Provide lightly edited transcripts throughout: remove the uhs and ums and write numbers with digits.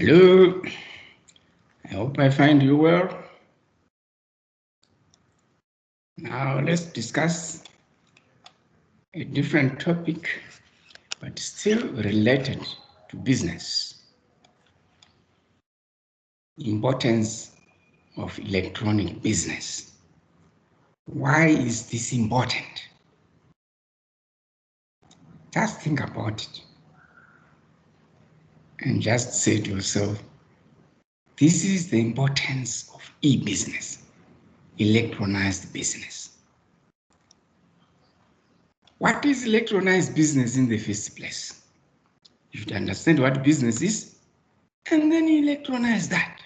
Hello, I hope I find you well. Now let's discuss a different topic, but still related to business. Importance of electronic business. Why is this important? Just think about it and just say to yourself, this is the importance of e-business, electronized business. What is electronized business in the first place? You should understand what business is, and then you electronize that.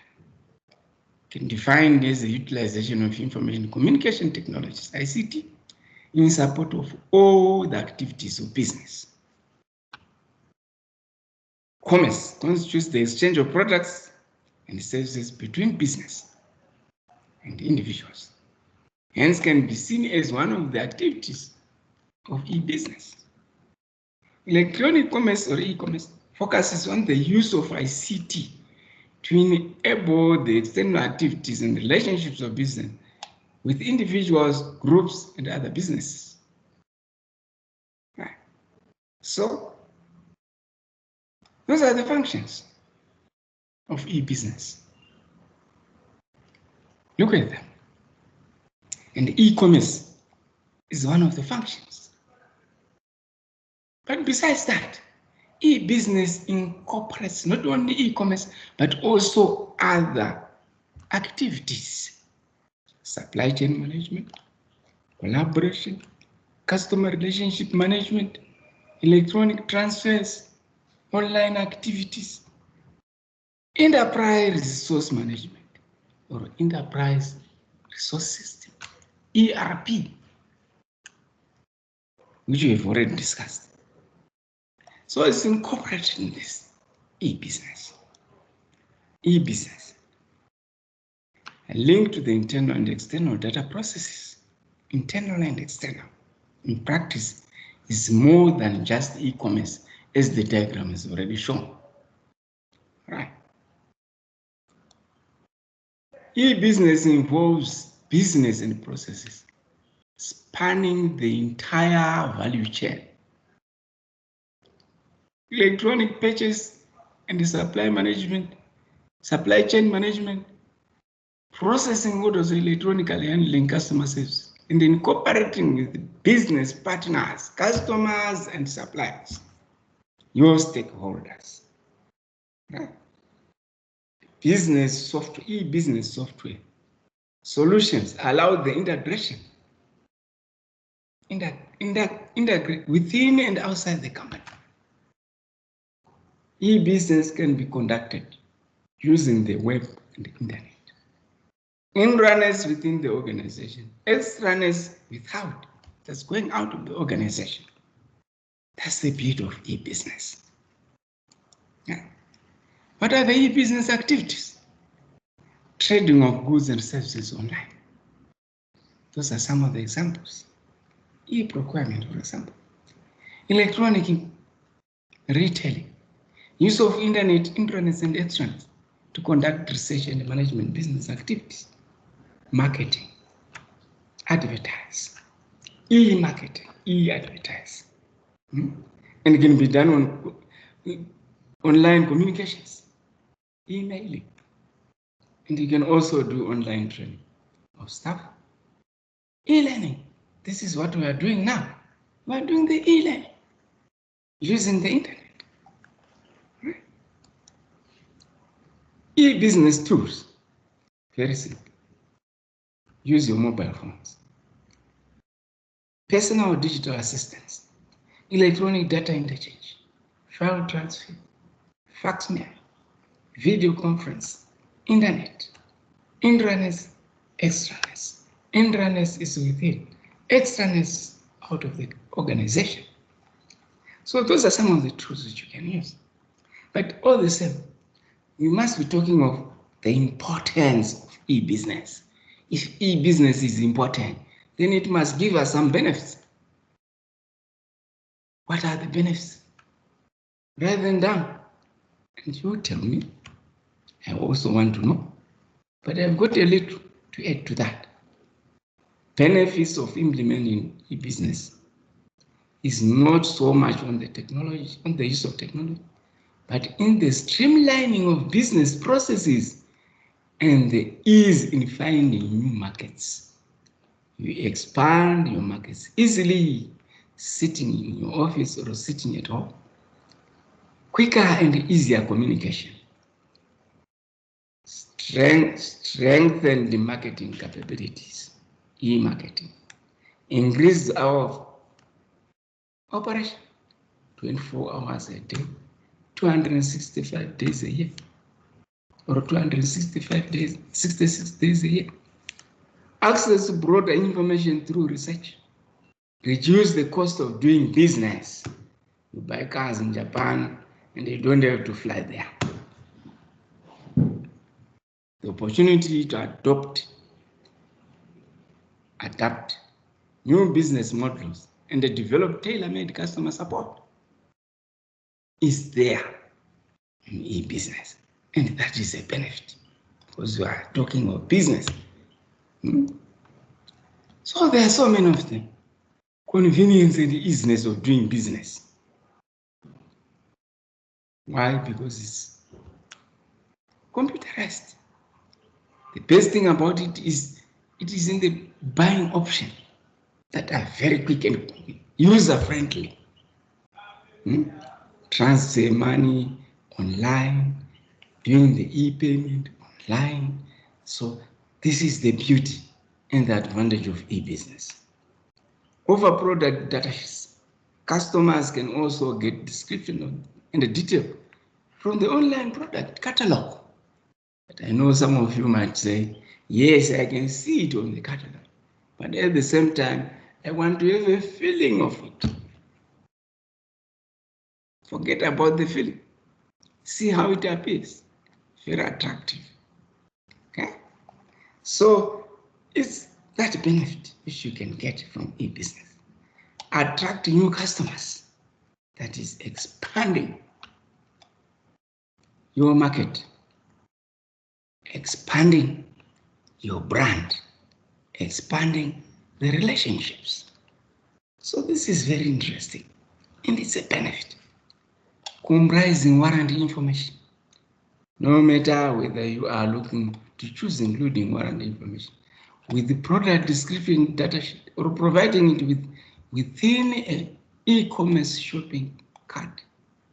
It can be defined as the utilization of information communication technologies, ICT, in support of all the activities of business. Commerce constitutes the exchange of products and services between business and individuals. Hence can be seen as one of the activities of e-business. Electronic commerce or e-commerce focuses on the use of ICT to enable the external activities and relationships of business with individuals, groups, and other businesses. Right. So, those are the functions of e-business. Look at them. And e-commerce is one of the functions. But besides that, e-business incorporates not only e-commerce, but also other activities. Supply chain management, collaboration, customer relationship management, electronic transfers, online activities, enterprise resource management or enterprise resource system, ERP, which we have already discussed. So it's incorporated in this e-business. E-business, a link to the internal and external data processes, internal and external. In practice, is more than just e-commerce, as the diagram has already shown. Right. E-business involves business and processes spanning the entire value chain. Electronic purchase and supply management, supply chain management, processing orders electronically, handling customer service, and then cooperating with business partners, customers, and suppliers, your stakeholders. Right? Business software, e-business software solutions allow the integration integrate within and outside the company. E-business can be conducted using the web and the internet. Inrunners within the organization, extraneous without, that's going out of the organization. That's the beauty of e-business. Yeah. What are the e-business activities? Trading of goods and services online. Those are some of the examples. E-procurement, for example. Electronic retailing. Use of internet, intranets, and extranets to conduct research and management business activities. Marketing. Advertise. E-marketing. E-advertise. And it can be done on online communications. Emailing. And you can also do online training of staff. E-learning. This is what we are doing now. We are doing the e-learning using the internet. Right? E-business tools. Very simple. Use your mobile phones. Personal or digital assistance. Electronic data interchange. File transfer. Fax mail. Video conference. Internet. Intranets, extranets. Intranets is within. Extranets out of the organization. So those are some of the tools that you can use. But all the same, we must be talking of the importance of e-business. If e-business is important, then it must give us some benefits. What are the benefits? Write them down and you tell me I also want to know, but I've got a little to add to that. Benefits of implementing e-business is not so much on the technology, on the use of technology, but in the streamlining of business processes and the ease in finding new markets. You expand your markets easily, sitting in your office or sitting at home. Quicker and easier communication. Strengthen the marketing capabilities, e-marketing. Increase our operation 24 hours a day, 265 days a year, or 265 days, 66 days a year. Access to broader information through research. Reduce the cost of doing business. You buy cars in Japan and you don't have to fly there. The opportunity to adapt new business models and develop tailor-made customer support is there in e-business. And that is a benefit because we are talking of business. So there are so many of them. Convenience and easiness of doing business. Why? Because it's computerized. The best thing about it is in the buying option that are very quick and user-friendly. Transfer money online, doing the e-payment online. So this is the beauty and the advantage of e-business. Over product data sheets, customers can also get description and the detail from the online product catalog. But I know some of you might say, yes, I can see it on the catalog. But at the same time, I want to have a feeling of it. Forget about the feeling. See how it appears. Very attractive. Okay? So it's that benefit which you can get from e-business. Attract new customers. That is expanding your market, expanding your brand, expanding the relationships. So this is very interesting and it's a benefit. Comprising warranty information. No matter whether you are looking to choose including warranty information with the product description data sheet or providing it within an e-commerce shopping cart,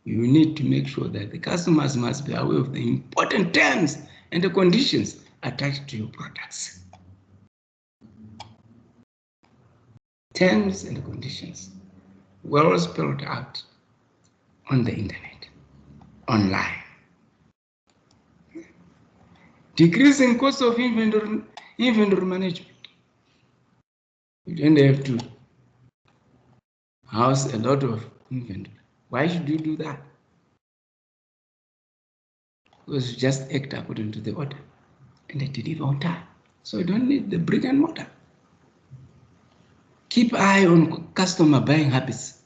you need to make sure that the customers must be aware of the important terms and the conditions attached to your products. Terms and conditions well spelled out on the internet, online. Decreasing cost of inventory management. You don't have to house a lot of inventory. Why should you do that? Because you just act according to the order and they deliver on time. So you don't need the brick and mortar. Keep eye on customer buying habits.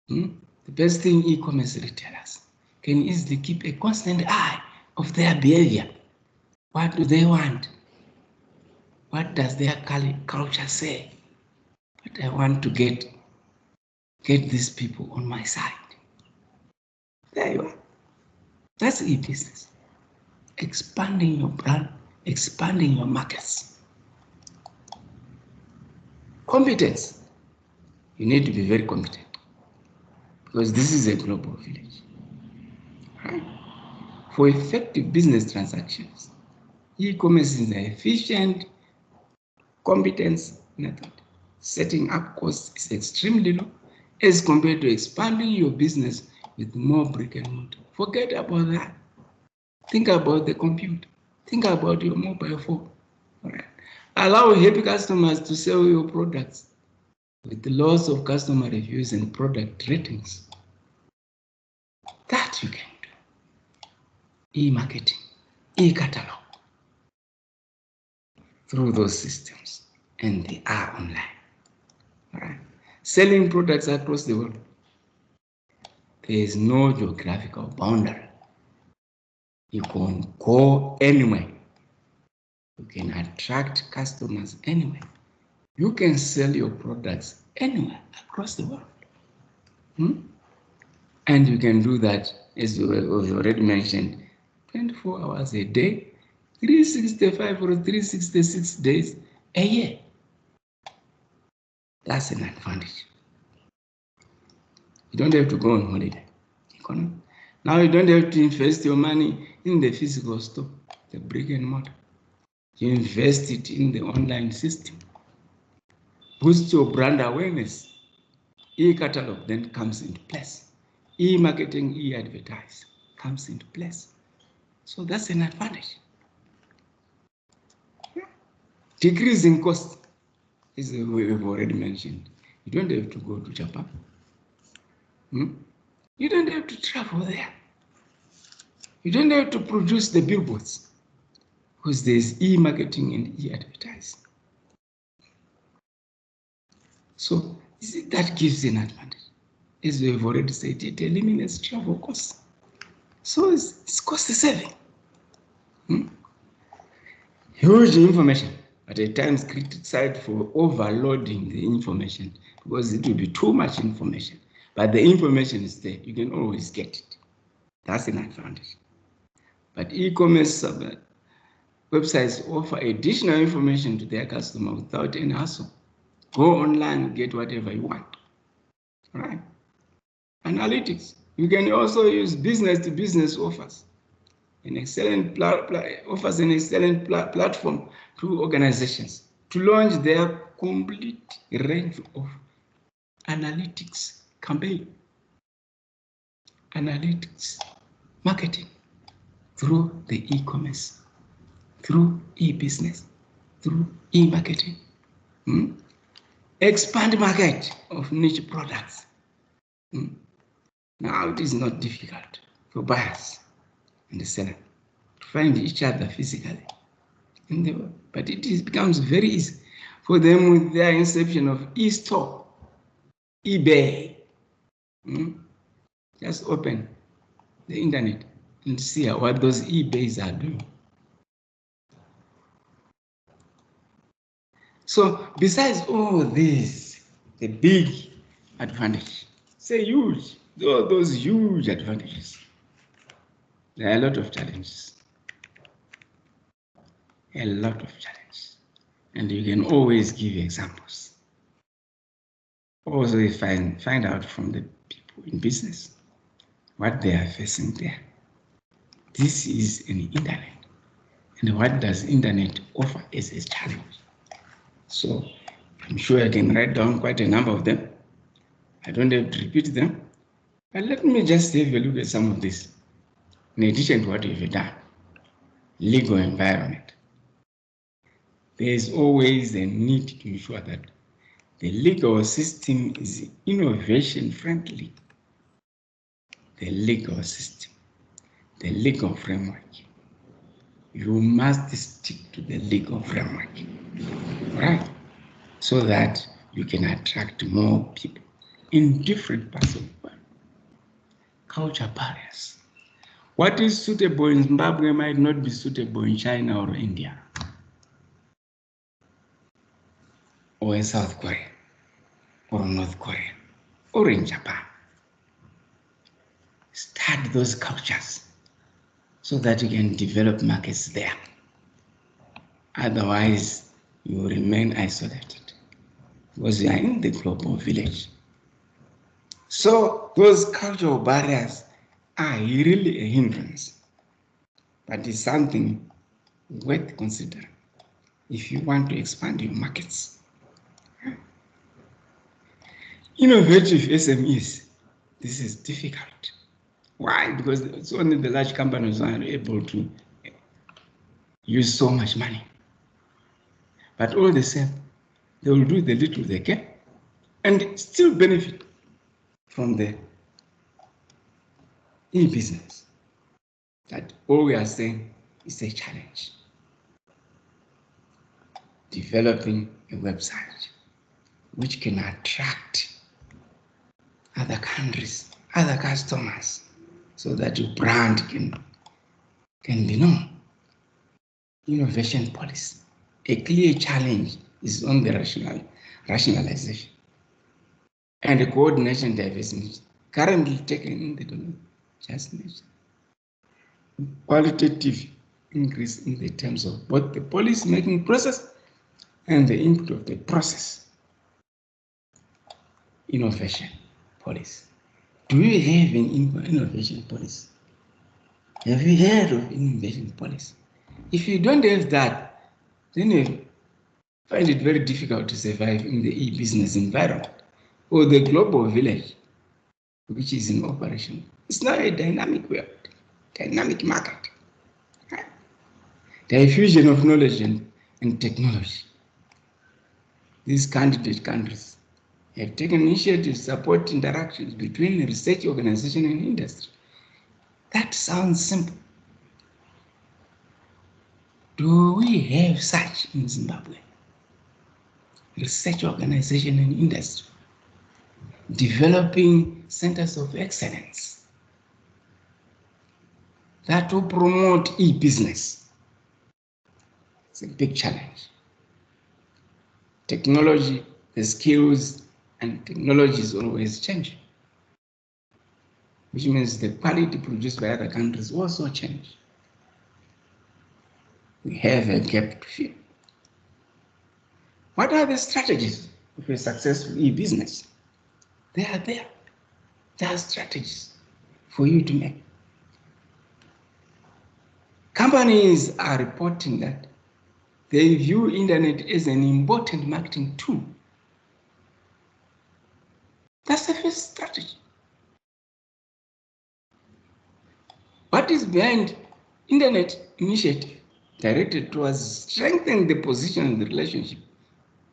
The best thing e-commerce retailers can easily keep a constant eye of their behavior. What do they want? What does their culture say? But I want to get these people on my side. There you are. That's e-business. Expanding your brand, expanding your markets. Competence. You need to be very competent because this is a global village. Right? For effective business transactions, e-commerce is an efficient competence method. Setting up costs is extremely low as compared to expanding your business with more brick and mortar. Forget about that. Think about the computer. Think about your mobile phone. All right. Allow happy customers to sell your products with the loss of customer reviews and product ratings. That you can do. E-marketing, e-catalog through those systems, and they are online. All right. Selling products across the world. There is no geographical boundary. You can go anywhere. You can attract customers anywhere. You can sell your products anywhere across the world. And you can do that, as we already mentioned, 24 hours a day, 365 or 366 days a year. That's an advantage. You don't have to go on holiday. Now you don't have to invest your money in the physical store, the brick and mortar. You invest it in the online system. Boost your brand awareness. E-catalog then comes into place. E-marketing, e-advertise comes into place. So that's an advantage. Decreasing cost is we've already mentioned. You don't have to go to Japan. You don't have to travel there. You don't have to produce the billboards because there's e-marketing and e-advertising. So that gives an advantage. As we've already said, it eliminates travel costs. So it's cost saving. Huge information, but at times criticized for overloading the information because it will be too much information. But the information is there. You can always get it. That's an advantage. But e-commerce websites offer additional information to their customer without any hassle. Go online, get whatever you want. All right. Analytics. You can also use business-to-business offers. Offers an excellent platform to organizations to launch their complete range of analytics campaign, analytics marketing through the e-commerce, through e-business, through e-marketing. Expand market of niche products. Now it is not difficult for buyers and the seller to find each other physically in the world, but it becomes very easy for them with their inception of e-store, eBay. Just open the internet and see what those eBays are doing. So besides all this, the big advantage, say huge, those huge advantages, there are a lot of challenges. A lot of challenges. And you can always give examples. Also, you find out from the people in business what they are facing there. This is an internet. And what does internet offer as a challenge? So I'm sure I can write down quite a number of them. I don't have to repeat them. But let me just have a look at some of this. In addition to what we've done, legal environment. There is always a need to ensure that the legal system is innovation friendly. The legal system, the legal framework. You must stick to the legal framework, right? So that you can attract more people in different parts of the world. Culture barriers. What is suitable in Zimbabwe might not be suitable in China or India or in South Korea or North Korea or in Japan. Start those cultures so that you can develop markets there. Otherwise, you will remain isolated because you are in the global village. So those cultural barriers are really a hindrance, but it's something worth considering if you want to expand your markets. Innovative SMEs, this is difficult. Why? Because it's only the large companies are able to use so much money. But all the same, they will do the little they can and still benefit from the e-business. That all we are saying is a challenge. Developing a website which can attract other countries, other customers, so that your brand can can be known. Innovation policy. A clear challenge is on the rationalization and the coordination diversity currently taken in the domain just mentioned. Qualitative increase in the terms of both the policy making process and the input of the process. Innovation policy. Do you have an innovation policy? Have you heard of innovation policy? If you don't have that, then you find it very difficult to survive in the e-business environment or the global village, which is in operation. It's not a dynamic world, dynamic market. The diffusion of knowledge and technology. These candidate countries have taken initiatives to support interactions between the research organization and industry. That sounds simple. Do we have such in Zimbabwe? Research organization and industry developing centers of excellence that will promote e-business. It's a big challenge. Technology, the skills and technology is always changing, which means the quality produced by other countries also change. We have a gap to fill. What are the strategies of a successful e-business? They are there. There are strategies for you to make. Companies are reporting that they view internet as an important marketing tool. That's the first strategy. What is behind internet initiative directed towards strengthening the position and the relationship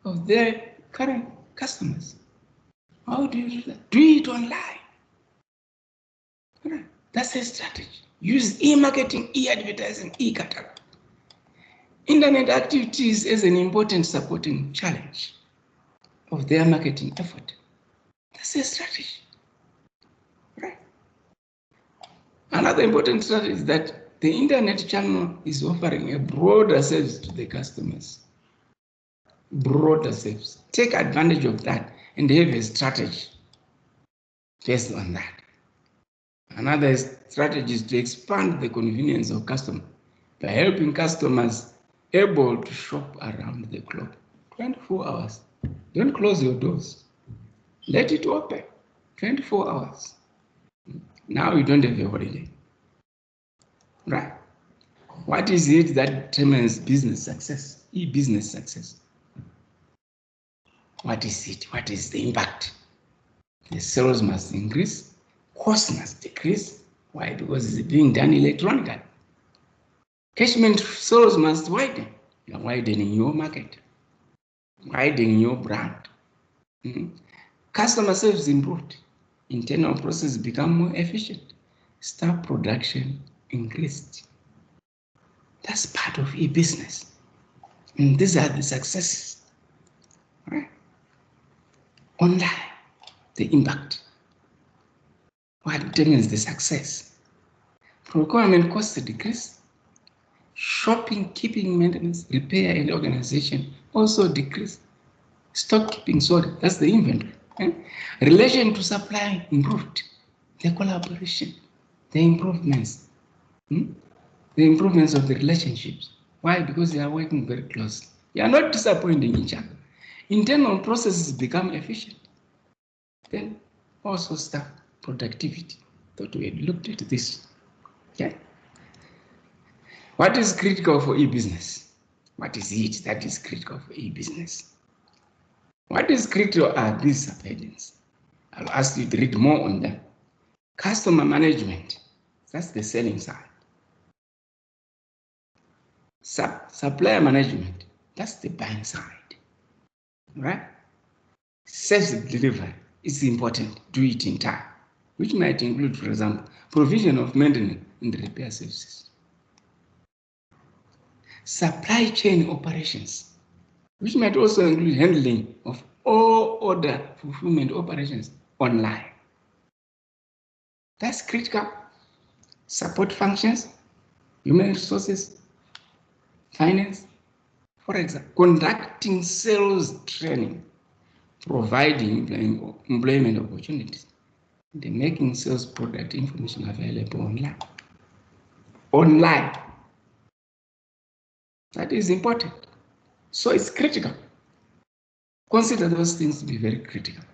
of their current customers? How do you do that? Do it online. That's a strategy. Use e-marketing, e-advertising, e-catalog. Internet activities as an important supporting challenge of their marketing effort. That's a strategy. Right? Another important strategy is that the internet channel is offering a broader service to the customers. Broader service. Take advantage of that and have a strategy based on that. Another strategy is to expand the convenience of customers by helping customers able to shop around the clock 24 hours. Don't close your doors. Let it open 24 hours. Now you don't have a holiday. Right? What is it that determines business success, e-business success? What is it? What is the impact? The sales must increase, cost must decrease. Why? Because it's being done electronically. Catchment sales must widen. You're widening your market, widening your brand. Customer service improved. Internal processes become more efficient. Staff production increased. That's part of e-business. And these are the successes. Right? Online, the impact. What determines the success? Procurement costs decrease. Shopping, keeping, maintenance, repair, and organization also decrease. Stock keeping, that's the inventory. Relation to supply improved. The collaboration, the improvements. The improvements of the relationships. Why? Because they are working very closely. You are not disappointing each other. Internal processes become efficient. Then also staff productivity. Thought we had looked at this. Okay. What is critical for e-business? What is it that is critical for e-business? What is critical are these subheadings. I'll ask you to read more on them. Customer management, that's the selling side. Supplier management, that's the buying side. Right? Service delivery is important. Do it in time, which might include, for example, provision of maintenance and repair services. Supply chain operations, which might also include handling of all order fulfillment operations online. That's critical. Support functions, human resources, finance, for example, conducting sales training, providing employment opportunities, and making sales product information available online. Online. That is important. So it's critical. Consider those things to be very critical.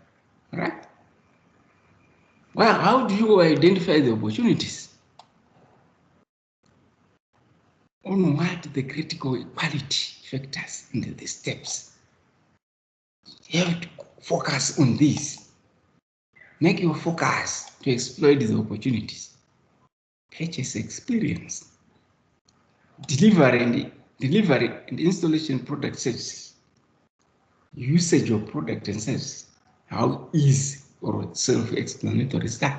Right? Well, how do you identify the opportunities? On what the critical quality factors and the steps. You have to focus on this. Make your focus to exploit the opportunities. Purchase experience. Delivery and installation product services. Usage of product and services. How easy or self-explanatory stuff.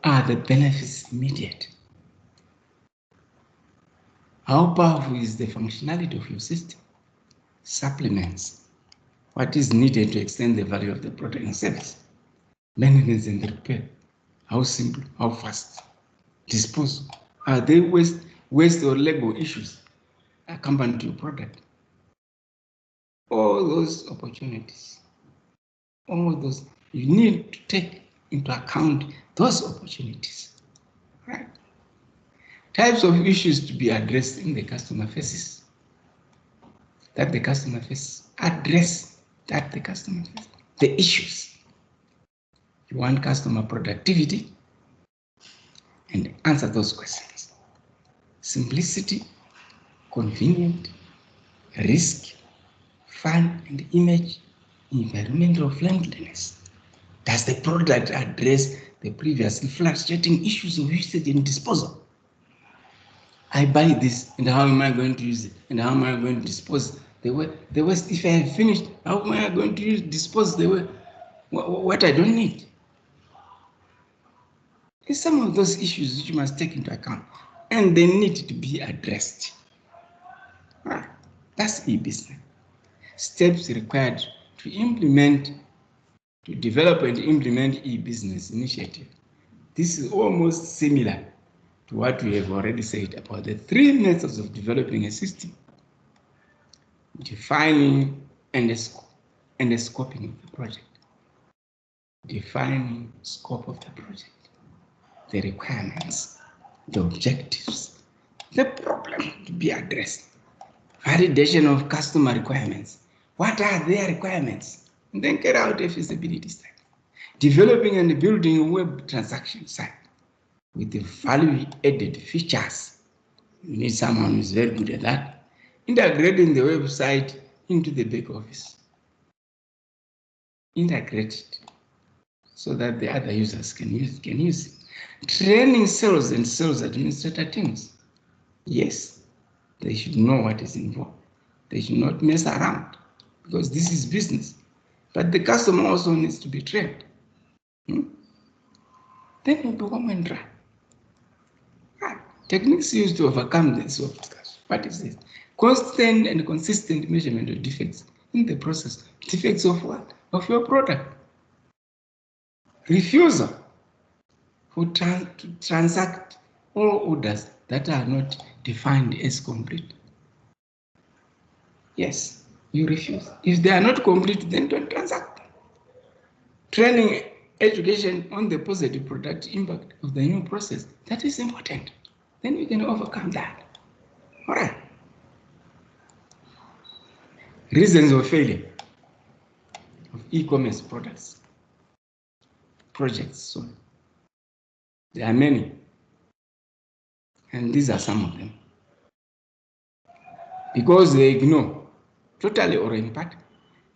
Are the benefits immediate? How powerful is the functionality of your system? Supplements. What is needed to extend the value of the product and service? Maintenance and repair. How simple? How fast? Disposal. Are there waste or labor issues accompanying to your product? All those opportunities. All those. You need to take into account those opportunities. Right? Types of issues to be addressed in the customer faces. That the customer faces. Address that the customer faces. The issues. You want customer productivity, and answer those questions. Simplicity, convenient, risk, fun and image, environmental friendliness. Does the product address the previously frustrating issues of usage and disposal? I buy this, and how am I going to use it? And how am I going to dispose the waste? If I have finished, how am I going to dispose the waste? What I don't need? It's some of those issues which you must take into account, and they need to be addressed. That's e-business. Steps required to develop and implement e-business initiative. This is almost similar to what we have already said about the 3 methods of developing a system: defining and scoping of the project. Defining scope of the project, the requirements, the objectives, the problem to be addressed, validation of customer requirements. What are their requirements? And then carry out a feasibility study. Developing and building a web transaction site with the value-added features. You need someone who is very good at that. Integrating the website into the back office. Integrate it so that the other users can use it. Training sales and sales administrator teams. Yes, they should know what is involved. They should not mess around, because this is business. But the customer also needs to be trained. Then you become and try. Techniques used to overcome this obstacles. What is this? Constant and consistent measurement of defects in the process. Defects of what? Of your product. Refusal to transact all orders that are not defined as complete. Yes, you refuse. If they are not complete, then don't transact. Training, education on the positive product impact of the new process. That is important. Then we can overcome that. All right. Reasons of failure of e-commerce projects. So there are many, and these are some of them. Because they ignore, totally or in part,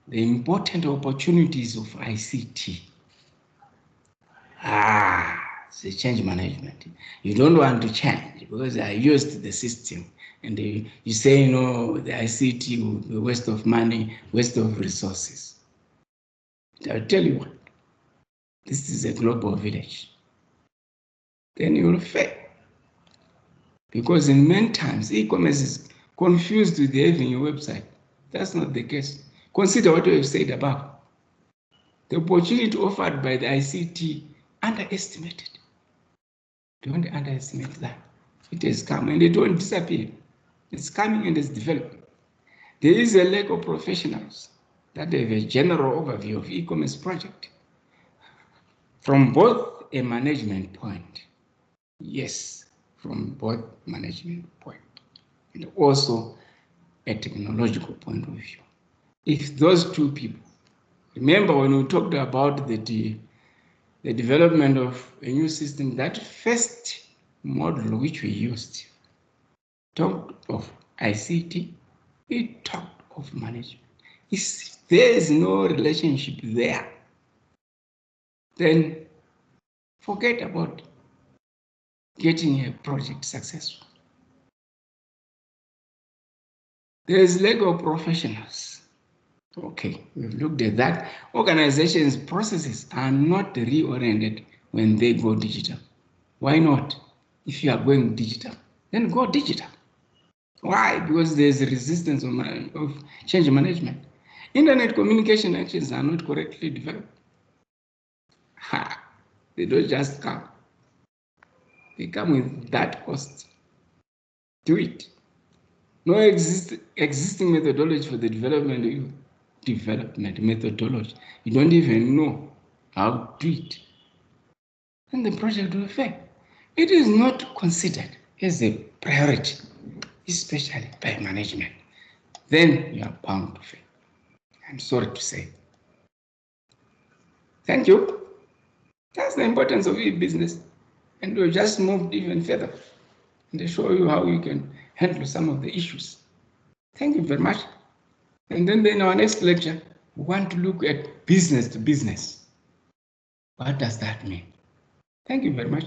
the important opportunities of ICT. The change management. You don't want to change because they are used to the system, and you say, no, the ICT will be waste of money, waste of resources. I'll tell you what, this is a global village. Then you will fail. Because in many times, e-commerce is confused with having a website. That's not the case. Consider what we have said above. The opportunity offered by the ICT underestimated. Don't underestimate that. It has come and it won't disappear. It's coming and it's developing. There is a lack of professionals that have a general overview of e-commerce project from both a management point, yes, from both management point, and also a technological point of view. If those two people, remember when we talked about the development of a new system, that first model which we used talked of ICT, it talked of management. If there is no relationship there, then forget about getting a project successful. There is lack of professionals. Okay, we've looked at that. Organizations' processes are not reoriented when they go digital. Why not? If you are going digital, then go digital. Why? Because there's a resistance of change management. Internet communication actions are not correctly developed. They don't just come. They come with that cost. Do it. No existing methodology for the development methodology. You don't even know how to do it. And the project will fail. It is not considered as a priority, especially by management. Then you are bound to fail. I'm sorry to say. Thank you. That's the importance of e-business. And we'll just move even further and show you how you can handle some of the issues. Thank you very much. And then in our next lecture, we want to look at business to business. What does that mean? Thank you very much.